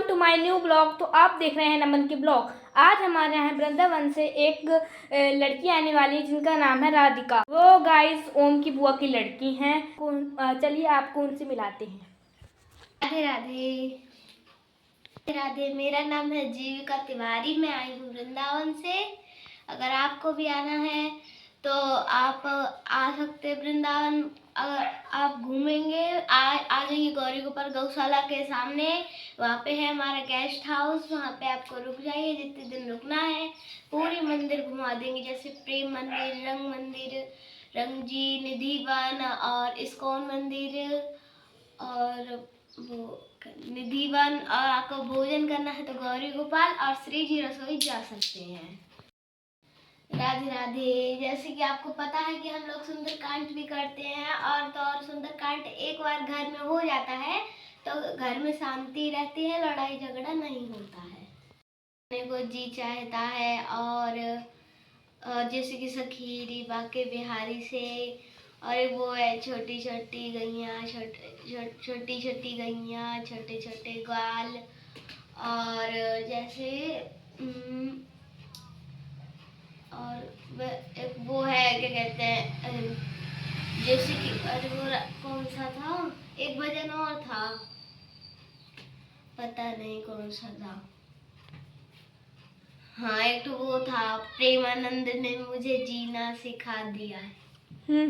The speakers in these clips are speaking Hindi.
To my new blog. तो आप देख रहे हैं नमन के ब्लॉग। आज हमारे यहाँ वृंदावन से एक लड़की आने वाली है जिनका नाम है राधिका। वो गाइस ओम की बुआ की लड़की हैं। चलिए आपको उनसे मिलाते हैं। राधे राधे। राधे, मेरा नाम है जीविका तिवारी। मैं आई हूँ वृंदावन से। अगर आपको भी आना है तो आप आ सकते हैं वृंदावन। अगर आप घूमेंगे आ जाइए गौरी गोपाल गौशाला के सामने। वहाँ पे है हमारा गेस्ट हाउस। वहाँ पे आपको रुक जाइए, जितने दिन रुकना है। पूरी मंदिर घुमा देंगे, जैसे प्रेम मंदिर, रंग मंदिर, रंगजी, निधिवन और इस्कॉन मंदिर और वो निधिवन। और आपको भोजन करना है तो गौरी गोपाल और श्री जी रसोई जा सकते हैं। राधे राधे। जैसे कि आपको पता है कि हम लोग सुंदरकांड भी करते हैं, और तो और सुंदरकांड एक बार घर में हो जाता है तो घर में शांति रहती है, लड़ाई झगड़ा नहीं होता है। खाने को जी चाहता है। और जैसे कि सखीरी बाके बिहारी से, और वो है छोटी छोटी गैया, छोटी छोटी गैया, छोटे छोटे ग्वाल। और जैसे और एक वो है, क्या कहते हैं, जैसे कि अरे वो कौन सा था, एक भजन और था, पता नहीं कौन सा था। हाँ, एक तो वो था, प्रेमानंद ने मुझे जीना सिखा दिया है।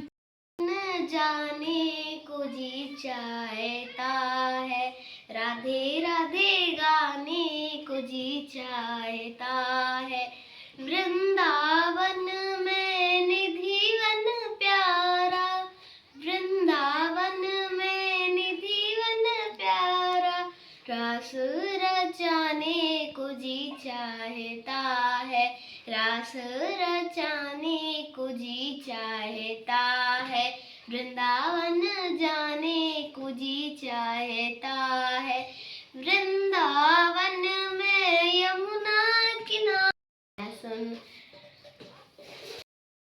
न जाने को जी चाहता है, राधे राधे गाने को जी चाहता है। वृंदावन में निधिवन प्यारा, वृंदावन में निधिवन प्यारा, रास रचाने को जी चाहता है, रास रचाने को जी चाहता है। वृंदावन जाने को जी चाहता है, वृंदावन में यमुना किनारे।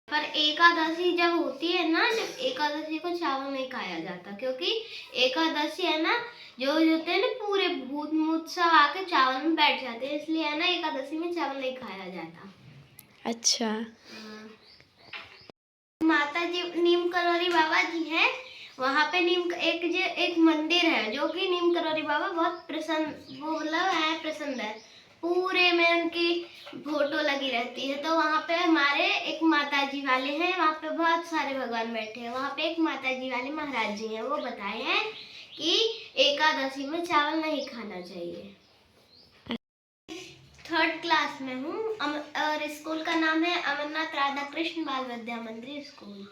पर एकादशी जब होती है ना, जब एकादशी को चावल नहीं खाया जाता, क्योंकि एकादशी है ना, जो होते हैं ना पूरे भूत मूत सब आके चावल में बैठ जाते हैं, इसलिए है ना एकादशी में चावल नहीं खाया जाता। अच्छा। माता जी नीम करोरी बाबा जी हैं, वहाँ पे एक मंदिर है जो कि नीम करोरी बाबा बहुत प्रसन्न, वो मतलब है प्रसन्न है, पूरे में उनकी फोटो लगी रहती है। तो वहाँ पे हमारे एक माता जी वाले हैं, वहाँ पे बहुत सारे भगवान बैठे हैं। वहाँ पे एक माता जी वाले महाराज जी हैं, वो बताए हैं कि एकादशी में चावल नहीं खाना चाहिए। 3rd क्लास में हूँ, और स्कूल का नाम है अमरनाथ राधा कृष्ण बाल विद्या मंदिर स्कूल।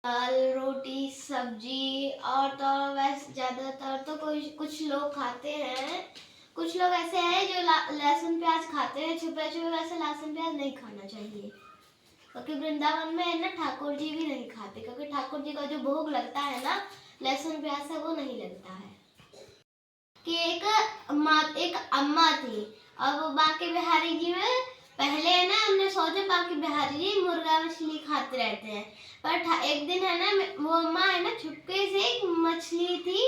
दाल रोटी सब्जी, और तो वैसे ज्यादातर तो कुछ लोग खाते हैं, कुछ लोग ऐसे हैं जो लहसुन प्याज खाते हैं छुपे छुपे। वैसे लहसुन प्याज नहीं खाना चाहिए, क्योंकि वृंदावन में है ना ठाकुर जी भी नहीं खाते, क्योंकि ठाकुर जी का जो भोग लगता है ना लहसुन प्याज से, वो नहीं लगता है। कि एक अम्मा थी, और वो बाके बिहारी जी में पहले है ना, हमने सोचा बाके बिहारी जी मुर्गा मछली खाते रहते हैं, पर एक दिन है ना वो अम्मा है ना छुपके से एक मछली थी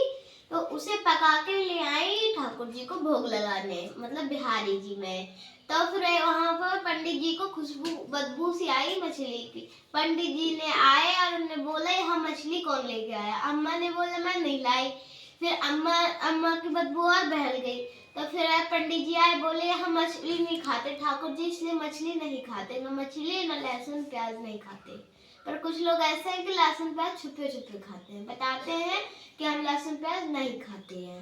तो उसे पका के ले आई ठाकुर जी को भोग लगाने, मतलब बिहारी जी में। तो फिर वहां पर पंडित जी को खुशबू बदबू सी आई मछली की। पंडित जी ने आए और उन्होंने बोला यहाँ मछली कौन लेके आया। अम्मा ने बोला मैं नहीं लाई। फिर अम्मा की बदबू और बहल गई। तो फिर पंडित जी आए, बोले हम मछली नहीं खाते ठाकुर जी, इसलिए मछली नहीं खाते, न मछली न लहसुन प्याज नहीं खाते। पर कुछ लोग ऐसे हैं कि लहसुन प्याज छुपे छुपे खाते हैं, बताते हैं कि हम लहसुन प्याज नहीं खाते हैं।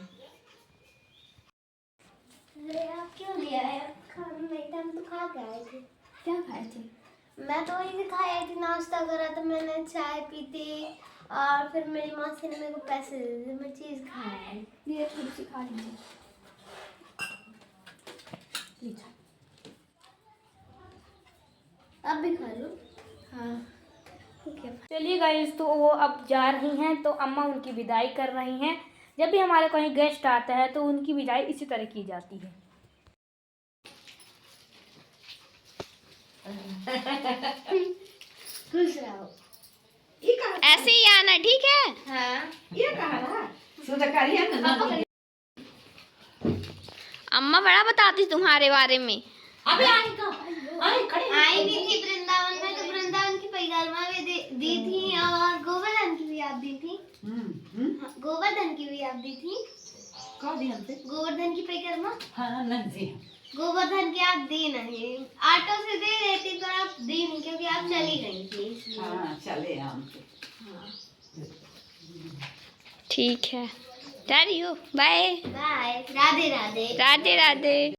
आप क्यों लिया है? खाना नहीं था, हम तो खा के आए थे। क्या खाए थे? मैं तो वही खाई थी, नाश्ता करा था मैंने, चाय पी थी, और फिर मेरी मौसी ने मेरे को पैसे दे दिए, मैं चीज खाया। ये थोड़ी सी खा लीजिए। अब भी खा लो। हाँ चलिए गाइस, तो वो अब जा रही हैं, तो अम्मा उनकी विदाई कर रही हैं। जब भी हमारे कहीं गेस्ट आता है तो उनकी विदाई इसी तरह की जाती है। खुश रहो। ऐसे ही आना, ठीक है? हाँ। ये कहाँ रहा? अम्मा बड़ा बताती तुम्हारे बारे में। अबे आई खड़ी आई भी थी वृंदावन में, तो वृंदावन की परिक्रमा भी दी थी और गोवर्धन की भी आप दी थी। गोवर्धन की भी आप दी थी। गोवर्धन की परिक्रमा। हाँ नहीं दी। गोवर्धन की आप दी नहीं, ऑटो से दे देती पर आप दी नहीं क्योंकि आप चली गई थी। हाँ चले हम। ठीक है, बाय बाय, राधे राधे, राधे राधे।